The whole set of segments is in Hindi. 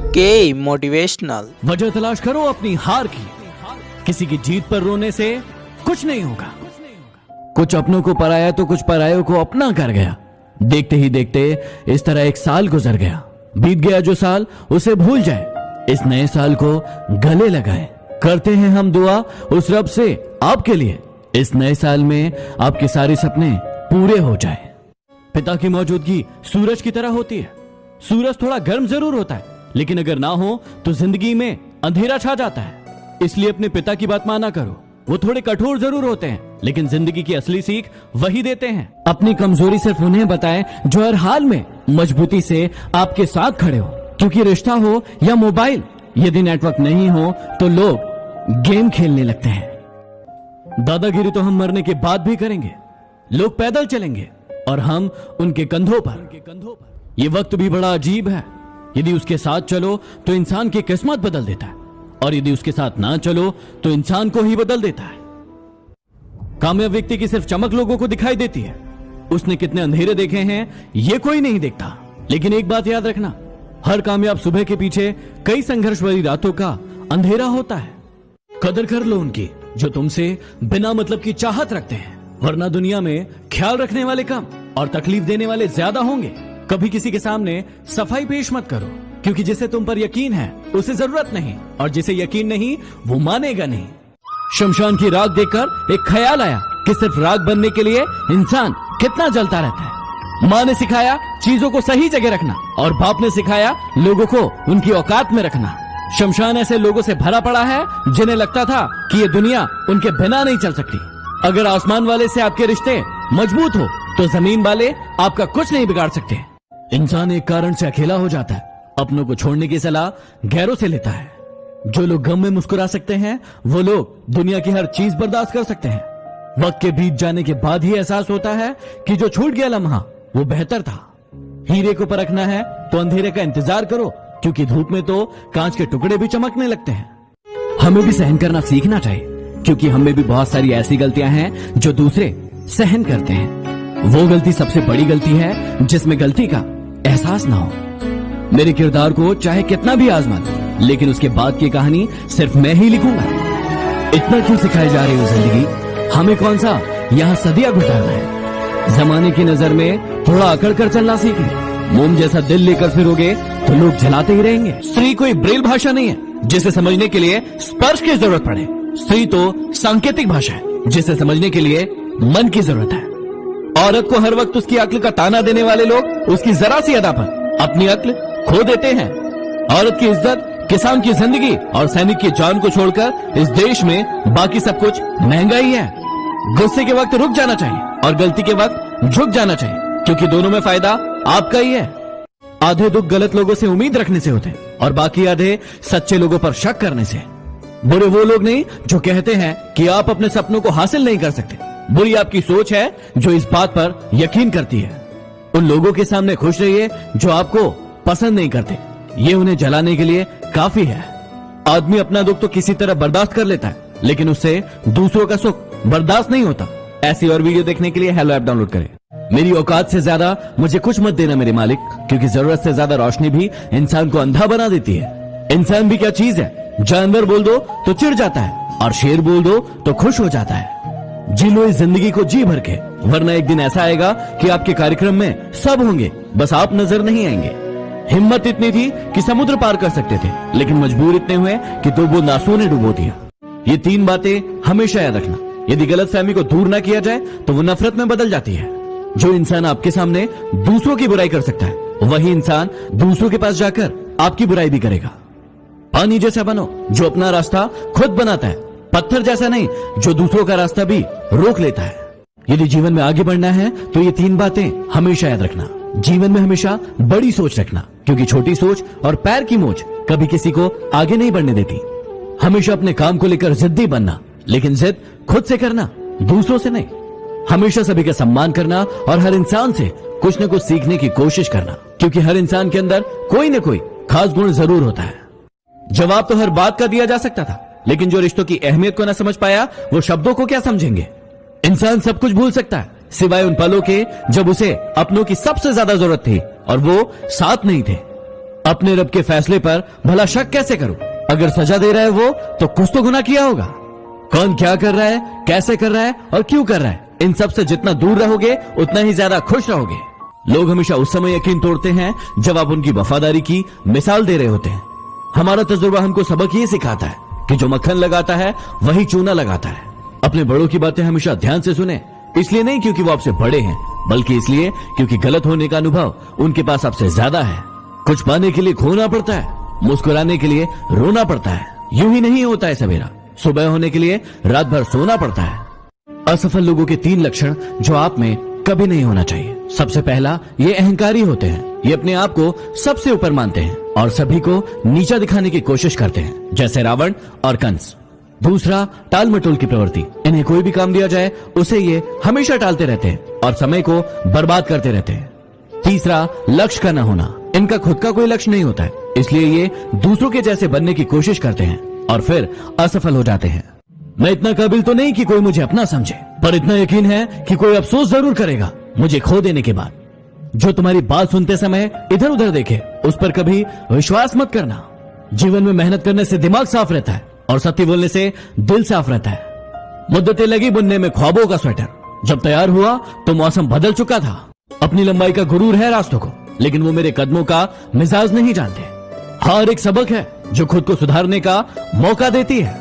के मोटिवेशनल। वजह तलाश करो अपनी हार की, किसी की जीत पर रोने से कुछ नहीं होगा। कुछ अपनों को पराया तो कुछ परायों को अपना कर गया। देखते ही देखते इस तरह एक साल गुजर गया। बीत गया जो साल उसे भूल जाए, इस नए साल को गले लगाए। करते हैं हम दुआ उस रब से आपके लिए, इस नए साल में आपके सारे सपने पूरे हो जाए। पिता की मौजूदगी सूरज की तरह होती है। सूरज थोड़ा गर्म जरूर होता है, लेकिन अगर ना हो तो जिंदगी में अंधेरा छा जाता है। इसलिए अपने पिता की बात माना करो। वो थोड़े कठोर जरूर होते हैं, लेकिन जिंदगी की असली सीख वही देते हैं। अपनी कमजोरी सिर्फ उन्हें बताएं जो हर हाल में मजबूती से आपके साथ खड़े हो। क्योंकि रिश्ता हो या मोबाइल, यदि नेटवर्क नहीं हो तो लोग गेम खेलने लगते हैं। दादागिरी तो हम मरने के बाद भी करेंगे। लोग पैदल चलेंगे और हम उनके कंधों पर। ये वक्त भी बड़ा अजीब है। यदि उसके साथ चलो तो इंसान की किस्मत बदल देता है, और यदि उसके साथ ना चलो तो इंसान को ही बदल देता है। कामयाब व्यक्ति की सिर्फ चमक लोगों को दिखाई देती है। उसने कितने अंधेरे देखे हैं ये कोई नहीं देखता। लेकिन एक बात याद रखना, हर कामयाब सुबह के पीछे कई संघर्ष भरी रातों का अंधेरा होता है। कदर कर लो उनकी जो तुमसे बिना मतलब की चाहत रखते हैं, वरना दुनिया में ख्याल रखने वाले कम और तकलीफ देने वाले ज्यादा होंगे। कभी किसी के सामने सफाई पेश मत करो, क्योंकि जिसे तुम पर यकीन है उसे जरूरत नहीं, और जिसे यकीन नहीं वो मानेगा नहीं। शमशान की राख देखकर एक ख्याल आया कि सिर्फ राख बनने के लिए इंसान कितना जलता रहता है। माँ ने सिखाया चीजों को सही जगह रखना, और बाप ने सिखाया लोगों को उनकी औकात में रखना। शमशान ऐसे लोगों से भरा पड़ा है जिन्हें लगता था कि ये दुनिया उनके बिना नहीं चल सकती। अगर आसमान वाले से आपके रिश्ते मजबूत हो तो जमीन वाले आपका कुछ नहीं बिगाड़ सकते। इंसान एक कारण से अकेला हो जाता है, अपनों को छोड़ने की सलाह गैरों से लेता है। जो लोग गम में मुस्कुरा सकते हैं वो लोग दुनिया की हर चीज बर्दाश्त कर सकते हैं। वक्त के बीत जाने के बाद ही एहसास होता है कि जो छूट गया लम्हा वो बेहतर था। हीरे को परखना है तो अंधेरे का इंतजार करो, क्योंकि धूप में तो कांच के टुकड़े भी चमकने लगते हैं। हमें भी सहन करना सीखना चाहिए, क्योंकि हमें भी बहुत सारी ऐसी गलतियां हैं जो दूसरे सहन करते हैं। वो गलती सबसे बड़ी गलती है जिसमें गलती का एहसास ना हो। मेरे किरदार को चाहे कितना भी आजमा दो, लेकिन उसके बाद की कहानी सिर्फ मैं ही लिखूंगा। इतना क्यों सिखाई जा रही हो जिंदगी, हमें कौन सा यहाँ सदियां गुजारना है। जमाने की नजर में थोड़ा अकड़ कर चलना सीख लो। मोम जैसा दिल लेकर फिरोगे तो लोग जलाते ही रहेंगे। स्त्री कोई ब्रेल भाषा नहीं है जिसे समझने के लिए स्पर्श की जरूरत पड़े। स्त्री तो सांकेतिक भाषा है जिसे समझने के लिए मन की जरूरत है। औरत को हर वक्त उसकी अक्ल का ताना देने वाले लोग उसकी जरा सी अदा पर अपनी अक्ल खो देते हैं। औरत की इज्जत, किसान की जिंदगी और सैनिक की जान को छोड़कर इस देश में बाकी सब कुछ महंगा ही है। गुस्से के वक्त रुक जाना चाहिए और गलती के वक्त झुक जाना चाहिए, क्योंकि दोनों में फायदा आपका ही है। आधे दुख गलत लोगों से उम्मीद रखने से होते हैं और बाकी आधे सच्चे लोगों पर शक करने से। बुरे वो लोग नहीं जो कहते हैं कि आप अपने सपनों को हासिल नहीं कर सकते। बुरी आपकी सोच है जो इस बात पर यकीन करती है। उन लोगों के सामने खुश रहिए जो आपको पसंद नहीं करते, ये उन्हें जलाने के लिए काफी है। आदमी अपना दुख तो किसी तरह बर्दाश्त कर लेता है, लेकिन उससे दूसरों का सुख बर्दाश्त नहीं होता। ऐसी और वीडियो देखने के लिए हेलो ऐप डाउनलोड करें। मेरी औकात से ज्यादा मुझे कुछ मत देना मेरे मालिक, क्योंकि जरूरत से ज्यादा रोशनी भी इंसान को अंधा बना देती है। इंसान भी क्या चीज है, जानवर बोल दो तो चिढ़ जाता है और शेर बोल दो तो खुश हो जाता है। जी लो इस जिंदगी को जी भर के, वरना एक दिन ऐसा आएगा कि आपके कार्यक्रम में सब होंगे, बस आप नजर नहीं आएंगे। हिम्मत इतनी थी कि समुद्र पार कर सकते थे, लेकिन मजबूर इतने हुए कि दो बूंद आंसुओं ने डुबो दिया। ये तीन बातें हमेशा याद रखना। यदि गलतफहमी को दूर ना किया जाए तो वो नफरत में बदल जाती है। जो इंसान आपके सामने दूसरों की बुराई कर सकता है, वही इंसान दूसरों के पास जाकर आपकी बुराई भी करेगा। पानी जैसा बनो जो अपना रास्ता खुद बनाता है, पत्थर जैसा नहीं जो दूसरों का रास्ता भी रोक लेता है। यदि जीवन में आगे बढ़ना है तो ये तीन बातें हमेशा याद रखना। जीवन में हमेशा बड़ी सोच रखना, क्योंकि छोटी सोच और पैर की मोच कभी किसी को आगे नहीं बढ़ने देती। हमेशा अपने काम को लेकर जिद्दी बनना, लेकिन जिद खुद से करना, दूसरों से नहीं। हमेशा सभी का सम्मान करना और हर इंसान से कुछ न कुछ सीखने की कोशिश करना, क्योंकि हर इंसान के अंदर कोई न कोई खास गुण जरूर होता है। जवाब तो हर बात का दिया जा सकता था, लेकिन जो रिश्तों की अहमियत को न समझ पाया वो शब्दों को क्या समझेंगे। इंसान सब कुछ भूल सकता है सिवाय उन पलों के जब उसे अपनों की सबसे ज्यादा जरूरत थी और वो साथ नहीं थे। अपने रब के फैसले पर भला शक कैसे करूं? अगर सजा दे रहा है वो, तो कुछ तो गुनाह किया होगा। कौन क्या कर रहा है, कैसे कर रहा है और क्यों कर रहा है, इन सब से जितना दूर रहोगे उतना ही ज्यादा खुश रहोगे। लोग हमेशा उस समय यकीन तोड़ते हैं जब आप उनकी वफादारी की मिसाल दे रहे होते हैं। हमारा तजुर्बा हमको सबक ये सिखाता है कि जो मक्खन लगाता है वही चूना लगाता है। अपने बड़ों की बातें हमेशा ध्यान से सुने, इसलिए नहीं क्योंकि वो आपसे बड़े हैं, बल्कि इसलिए क्योंकि गलत होने का अनुभव उनके पास आपसे ज्यादा है। कुछ पाने के लिए खोना पड़ता है, मुस्कुराने के लिए रोना पड़ता है। यूं ही नहीं होता है सवेरा, सुबह होने के लिए रात भर सोना पड़ता है। असफल लोगों के 3 लक्षण जो आप में कभी नहीं होना चाहिए। सबसे पहला, ये अहंकारी होते हैं। ये अपने आप को सबसे ऊपर मानते हैं और सभी को नीचा दिखाने की कोशिश करते हैं, जैसे रावण और कंस। दूसरा, टाल मटोल की प्रवृत्ति। इन्हें कोई भी काम दिया जाए उसे ये हमेशा टालते रहते हैं और समय को बर्बाद करते रहते हैं। तीसरा, लक्ष्य का न होना। इनका खुद का कोई लक्ष्य नहीं होता है, इसलिए ये दूसरों के जैसे बनने की कोशिश करते हैं और फिर असफल हो जाते हैं। मैं इतना काबिल तो नहीं कि कोई मुझे अपना समझे, पर इतना यकीन है कि कोई अफसोस जरूर करेगा मुझे खो देने के बाद। जो तुम्हारी बात सुनते समय इधर उधर देखे उस पर कभी विश्वास मत करना। जीवन में मेहनत करने से दिमाग साफ रहता है और सत्य बोलने से दिल साफ रहता है। मुद्दतें लगी बुनने में ख्वाबों का स्वेटर, जब तैयार हुआ तो मौसम बदल चुका था। अपनी लंबाई का गुरूर है रास्तों को, लेकिन वो मेरे कदमों का मिजाज नहीं जानते। हार एक सबक है जो खुद को सुधारने का मौका देती है।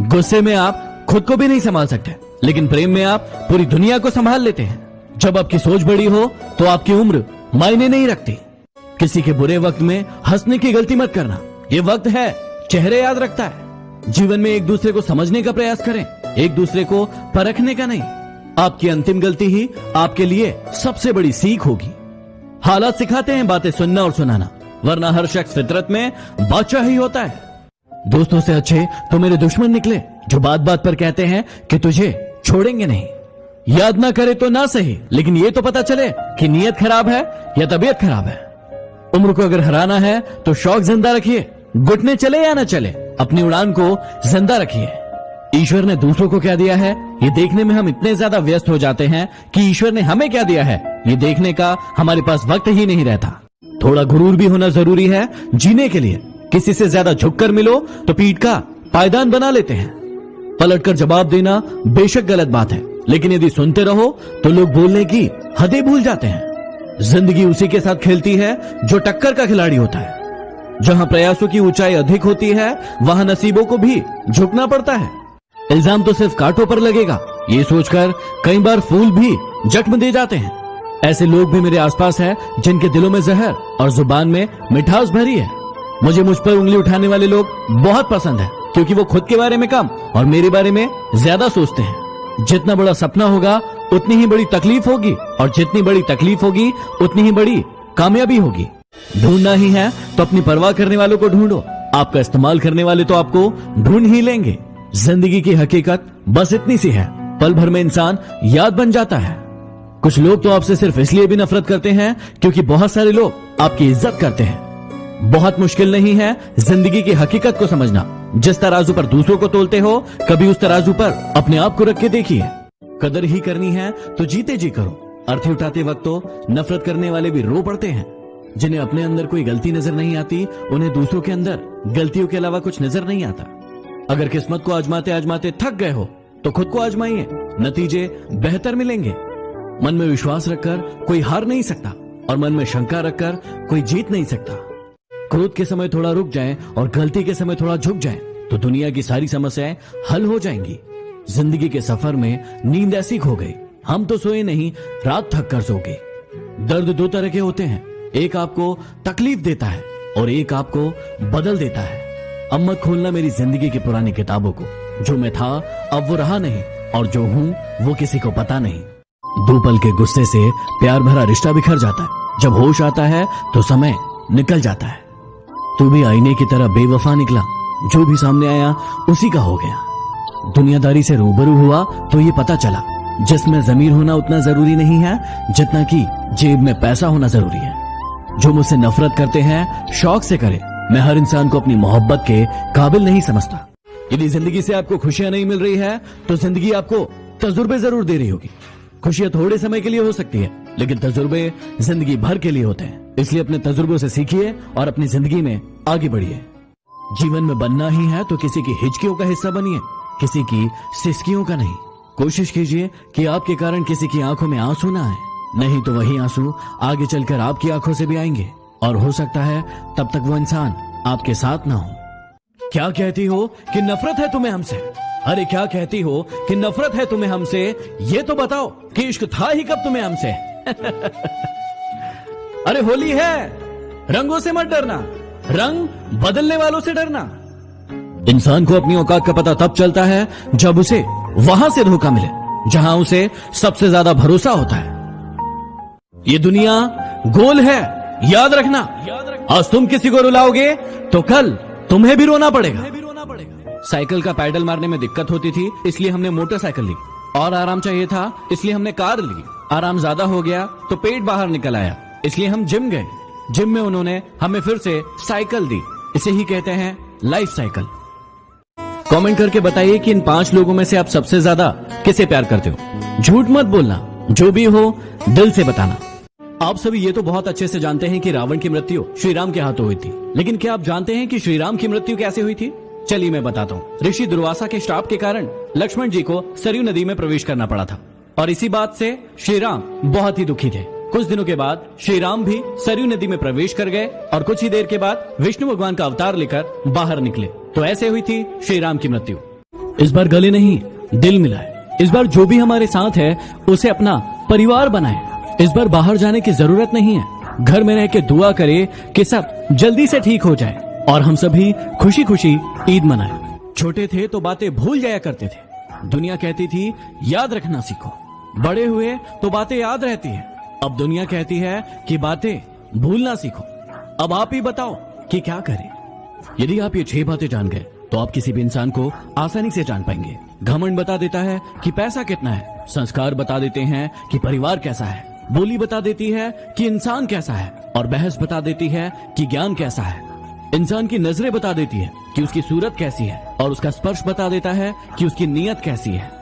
गुस्से में आप खुद को भी नहीं संभाल सकते, लेकिन प्रेम में आप पूरी दुनिया को संभाल लेते हैं। जब आपकी सोच बड़ी हो तो आपकी उम्र मायने नहीं रखती। किसी के बुरे वक्त में हंसने की गलती मत करना, ये वक्त है चेहरे याद रखता है। जीवन में एक दूसरे को समझने का प्रयास करें, एक दूसरे को परखने का नहीं। आपकी अंतिम गलती ही आपके लिए सबसे बड़ी सीख होगी। हालात सिखाते हैं बातें सुनना और सुनाना, वरना हर शख्स फितरत में बादशाह ही होता है। दोस्तों से अच्छे तो मेरे दुश्मन निकले जो बात बात पर कहते हैं कि तुझे छोड़ेंगे नहीं। याद ना करे तो ना सही, लेकिन ये तो पता चले कि नीयत खराब है या तबीयत खराब है। उम्र को अगर हराना है तो शौक जिंदा रखिए, घुटने चले या ना चले, अपनी उड़ान को जिंदा रखिए। ईश्वर ने दूसरों को क्या दिया है ये देखने में हम इतने ज्यादा व्यस्त हो जाते हैं कि ईश्वर ने हमें क्या दिया है ये देखने का हमारे पास वक्त ही नहीं रहता। थोड़ा गुरूर भी होना जरूरी है जीने के लिए। किसी से ज्यादा झुककर मिलो तो पीठ का पायदान बना लेते हैं। पलटकर जवाब देना बेशक गलत बात है, लेकिन यदि सुनते रहो तो लोग बोलने की हदें भूल जाते हैं। जिंदगी उसी के साथ खेलती है जो टक्कर का खिलाड़ी होता है। जहां प्रयासों की ऊंचाई अधिक होती है वहां नसीबों को भी झुकना पड़ता है। इल्जाम तो सिर्फ कांटों पर लगेगा, ये सोचकर कई बार फूल भी जख्म दे जाते हैं। ऐसे लोग भी मेरे आसपास हैं जिनके दिलों में जहर और जुबान में मिठास भरी है। मुझे मुझ पर उंगली उठाने वाले लोग बहुत पसंद है, क्योंकि वो खुद के बारे में कम और मेरे बारे में ज्यादा सोचते हैं। जितना बड़ा सपना होगा उतनी ही बड़ी तकलीफ होगी, और जितनी बड़ी तकलीफ होगी उतनी ही बड़ी कामयाबी होगी। ढूंढना ही है तो अपनी परवाह करने वालों को ढूंढो, आपका इस्तेमाल करने वाले तो आपको ढूंढ ही लेंगे। जिंदगी की हकीकत बस इतनी सी है, पल भर में इंसान याद बन जाता है। कुछ लोग तो आपसे सिर्फ इसलिए भी नफरत करते हैं क्योंकि बहुत सारे लोग आपकी इज्जत करते हैं। बहुत मुश्किल नहीं है जिंदगी की हकीकत को समझना। जिस तराजू पर दूसरों को तोलते हो, कभी उस तराजू पर अपने आप को रख के देखिए। कदर ही करनी है तो जीते जी करो। अर्थी उठाते वक्त तो नफरत करने वाले भी रो पड़ते हैं। जिन्हें अपने अंदर कोई गलती नजर नहीं आती, उन्हें दूसरों के अंदर गलतियों के अलावा कुछ नजर नहीं आता। अगर किस्मत को आजमाते आजमाते थक गए हो तो खुद को आजमाइए, नतीजे बेहतर मिलेंगे। मन में विश्वास रखकर कोई हार नहीं सकता, और मन में शंका रखकर कोई जीत नहीं सकता। क्रोध के समय थोड़ा रुक जाएं और गलती के समय थोड़ा झुक जाएं तो दुनिया की सारी समस्याएं हल हो जाएंगी। जिंदगी के सफर में नींद ऐसी खो गई, हम तो सोए नहीं, रात थक कर सो गए। दर्द 2 तरह के होते हैं, एक आपको तकलीफ देता है और एक आपको बदल देता है। अब मत खोलना मेरी जिंदगी की पुरानी किताबों को। जो मैं था अब वो रहा नहीं, और जो हूं वो किसी को पता नहीं। 2 पल के गुस्से से प्यार भरा रिश्ता बिखर जाता है। जब होश आता है तो समय निकल जाता है। तू भी आईने की तरह बेवफा निकला, जो भी सामने आया उसी का हो गया। दुनियादारी से रूबरू हुआ तो ये पता चला, जिसमें जमीर होना उतना जरूरी नहीं है जितना कि जेब में पैसा होना जरूरी है। जो मुझसे नफरत करते हैं शौक से करे, मैं हर इंसान को अपनी मोहब्बत के काबिल नहीं समझता। यदि जिंदगी से आपको खुशियां नहीं मिल रही है तो जिंदगी आपको तजुर्बे जरूर दे रही होगी। खुशियां थोड़े समय के लिए हो सकती है, लेकिन तजुर्बे जिंदगी भर के लिए होते हैं। इसलिए अपने तजुर्बों से सीखिए और अपनी जिंदगी में आगे बढ़िए। जीवन में बनना ही है तो किसी की हिचकियों का हिस्सा बनिए, किसी की सिसकियों का नहीं। कोशिश कीजिए कि आपके कारण किसी की आंखों में आंसू ना आए, नहीं तो वही आंसू आगे चलकर आपकी आंखों से भी आएंगे और हो सकता है तब तक वो इंसान आपके साथ ना हो। क्या कहती हो कि नफरत है तुम्हें हमसे? अरे क्या कहती हो कि नफरत है तुम्हें हमसे? ये तो बताओ कि इश्क था ही कब तुम्हें हमसे? अरे होली है, रंगों से मत डरना, रंग बदलने वालों से डरना। इंसान को अपनी औकात का पता तब चलता है जब उसे वहां से धोखा मिले जहां उसे सबसे ज्यादा भरोसा होता है। ये दुनिया गोल है, याद रखना। आज तुम किसी को रुलाओगे तो कल तुम्हें भी रोना पड़ेगा। साइकिल का पैडल मारने में दिक्कत होती थी, इसलिए हमने मोटरसाइकिल ली। और आराम चाहिए था, इसलिए हमने कार ली। आराम ज्यादा हो गया तो पेट बाहर निकल आया, इसलिए हम जिम गए। जिम में उन्होंने हमें फिर से साइकिल दी। इसे ही कहते हैं लाइफ साइकिल। कमेंट करके बताइए कि इन 5 लोगों में से आप सबसे ज्यादा किसे प्यार करते हो। झूठ मत बोलना, जो भी हो दिल से बताना। आप सभी ये तो बहुत अच्छे से जानते हैं कि रावण की मृत्यु श्री राम के हाथों हुई थी, लेकिन क्या आप जानते हैं कि श्री राम की मृत्यु कैसे हुई थी? चलिए मैं बताता हूँ। ऋषि दुर्वासा के श्राप के कारण लक्ष्मण जी को सरयू नदी में प्रवेश करना पड़ा था और इसी बात से श्री राम बहुत ही दुखी थे। कुछ दिनों के बाद श्री राम भी सरयू नदी में प्रवेश कर गए और कुछ ही देर के बाद विष्णु भगवान का अवतार लेकर बाहर निकले। तो ऐसे हुई थी श्री राम की मृत्यु। इस बार गले नहीं दिल मिलाए। इस बार जो भी हमारे साथ है उसे अपना परिवार बनाए। इस बार बाहर जाने की जरूरत नहीं है, घर में रह के दुआ करे कि सब जल्दी से ठीक हो जाए और हम सभी खुशी खुशी ईद मनाए। छोटे थे तो बातें भूल जाया करते थे। दुनिया कहती थी याद रखना सीखो। बड़े हुए तो बातें याद रहती है। अब दुनिया कहती है कि बातें भूलना सीखो। अब आप ही बताओ कि क्या करें। यदि आप ये 6 बातें जान गए तो आप किसी भी इंसान को आसानी से जान पाएंगे। घमंड बता देता है कि पैसा कितना है, संस्कार बता देते हैं कि परिवार कैसा है, बोली बता देती है कि इंसान कैसा है और बहस बता देती है कि ज्ञान कैसा है। इंसान की नजरें बता देती है कि उसकी सूरत कैसी है और उसका स्पर्श बता देता है कि उसकी नीयत कैसी है।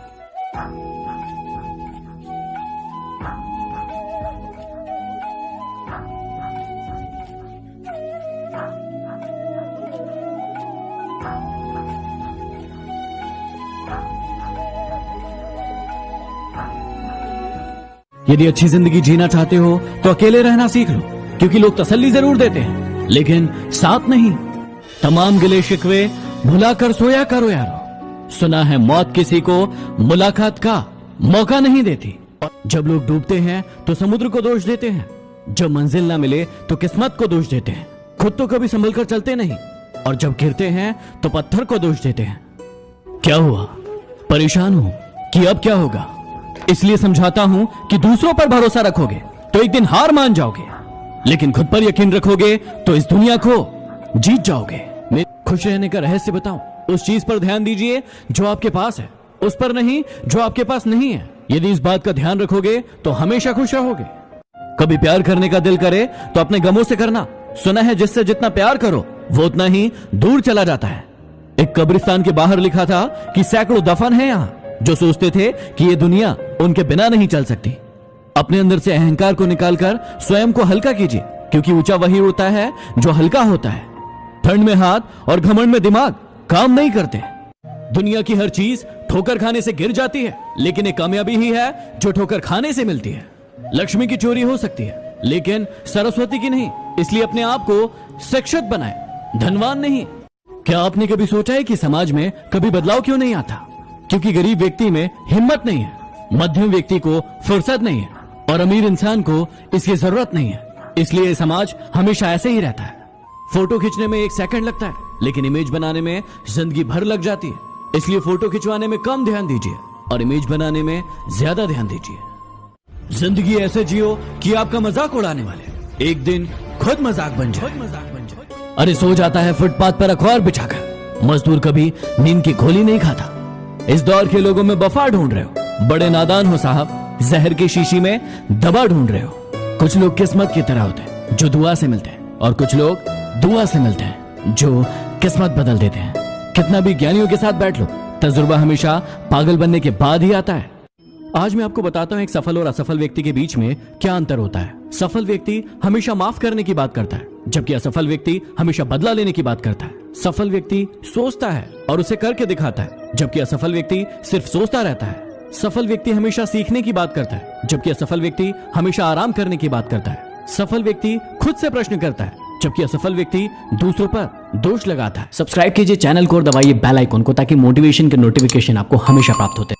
यदि अच्छी जिंदगी जीना चाहते हो तो अकेले रहना सीख लो, क्योंकि लोग तसल्ली जरूर देते हैं लेकिन साथ नहीं। तमाम गिले शिकवे भुलाकर सोया करो यारो। सुना है मौत किसी को मुलाकात का मौका नहीं देती। जब लोग डूबते हैं तो समुद्र को दोष देते हैं, जब मंजिल ना मिले तो किस्मत को दोष देते हैं, खुद तो कभी संभल कर चलते नहीं, और जब गिरते हैं तो पत्थर को दोष देते हैं। क्या हुआ? परेशान हूं कि अब क्या होगा, इसलिए समझाता हूं कि दूसरों पर भरोसा रखोगे तो एक दिन हार मान जाओगे, लेकिन खुद पर यकीन रखोगे तो इस दुनिया को जीत जाओगे। मैं खुश रहने का रहस्य बताऊं, उस चीज पर ध्यान दीजिए जो आपके पास है, उस पर नहीं जो आपके पास नहीं है। यदि इस बात का ध्यान रखोगे तो हमेशा खुश रहोगे। कभी प्यार करने का दिल करे तो अपने गमों से करना। सुना है जिससे जितना प्यार करो वो उतना ही दूर चला जाता है। एक कब्रिस्तान के बाहर लिखा था कि सैकड़ों दफन है यहाँ जो सोचते थे कि ये दुनिया उनके बिना नहीं चल सकती। अपने अंदर से अहंकार को निकालकर स्वयं को हल्का कीजिए, क्योंकि ऊंचा वही होता है जो हल्का होता है। ठंड में हाथ और घमंड में दिमाग काम नहीं करते। दुनिया की हर चीज ठोकर खाने से गिर जाती है, लेकिन एक कामयाबी ही है जो ठोकर खाने से मिलती है। लक्ष्मी की चोरी हो सकती है लेकिन सरस्वती की नहीं, इसलिए अपने आप को शिक्षित बनाए, धनवान नहीं। क्या आपने कभी सोचा है कि समाज में कभी बदलाव क्यों नहीं आता? क्योंकि गरीब व्यक्ति में हिम्मत नहीं है, मध्यम व्यक्ति को फुर्सत नहीं है और अमीर इंसान को इसकी जरूरत नहीं है। इसलिए समाज हमेशा ऐसे ही रहता है। फोटो खींचने में 1 सेकंड लगता है, लेकिन इमेज बनाने में जिंदगी भर लग जाती है। इसलिए फोटो खिंचवाने में कम ध्यान दीजिए और इमेज बनाने में ज्यादा ध्यान दीजिए। जिंदगी ऐसे जियो कि आपका मजाक उड़ाने वाले एक दिन खुद मजाक बन जाए। अरे सो जाता है फुटपाथ पर अखबार बिछाकर, मजदूर कभी नींद की गोली नहीं खाता। इस दौर के लोगों में वफा ढूंढ रहे हो, बड़े नादान हो साहब, जहर की शीशी में दवा ढूंढ रहे हो। कुछ लोग किस्मत की तरह होते हैं जो दुआ से मिलते हैं, और कुछ लोग दुआ से मिलते हैं जो किस्मत बदल देते हैं। कितना भी ज्ञानियों के साथ बैठ लो, तजुर्बा हमेशा पागल बनने के बाद ही आता है। आज मैं आपको बताता हूं एक सफल और असफल व्यक्ति के बीच में क्या अंतर होता है। सफल व्यक्ति हमेशा माफ करने की बात करता है, जबकि असफल व्यक्ति हमेशा बदला लेने की बात करता है। सफल व्यक्ति सोचता है और उसे करके दिखाता है, जबकि असफल व्यक्ति सिर्फ सोचता रहता है। सफल व्यक्ति हमेशा सीखने की बात करता है, जबकि असफल व्यक्ति हमेशा आराम करने की बात करता है। सफल व्यक्ति खुद से प्रश्न करता है, जबकि असफल व्यक्ति दूसरों पर दोष लगाता है। सब्सक्राइब कीजिए चैनल को और दबाइए बेल आइकन को, ताकि मोटिवेशन के नोटिफिकेशन आपको हमेशा प्राप्त होते हैं।